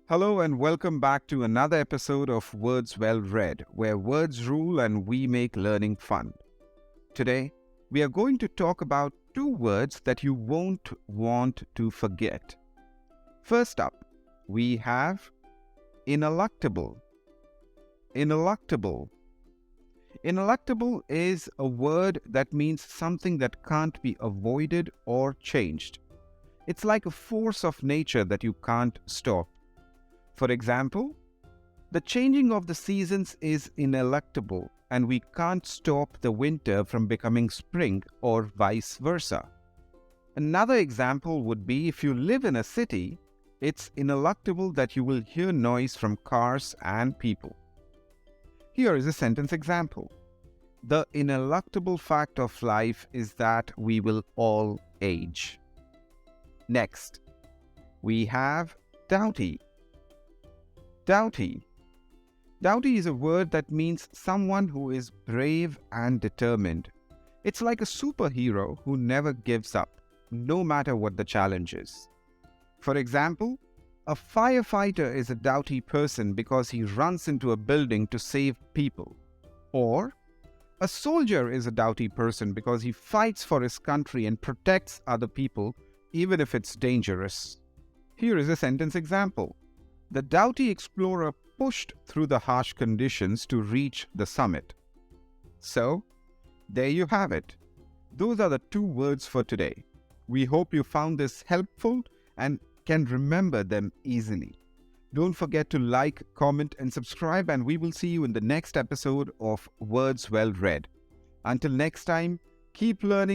Hello and welcome back to another episode of Words Well Read, where words rule and we make learning fun. Today, we are going to talk about two words that you won't want to forget. First up, we have ineluctable. Ineluctable. Ineluctable is a word that means something that can't be avoided or changed. It's like a force of nature that you can't stop. For example, the changing of the seasons is ineluctable and we can't stop the winter from becoming spring or vice versa. Another example would be if you live in a city, it's ineluctable that you will hear noise from cars and people. Here is a sentence example. The ineluctable fact of life is that we will all age. Next, we have doughty. Doughty. Doughty is a word that means someone who is brave and determined. It's like a superhero who never gives up, no matter what the challenge is. For example, a firefighter is a doughty person because he runs into a building to save people. Or, a soldier is a doughty person because he fights for his country and protects other people, even if it's dangerous. Here is a sentence example. The doughty explorer pushed through the harsh conditions to reach the summit. So, there you have it. Those are the two words for today. We hope you found this helpful and can remember them easily. Don't forget to like, comment, and subscribe, and we will see you in the next episode of Words Well Read. Until next time, keep learning.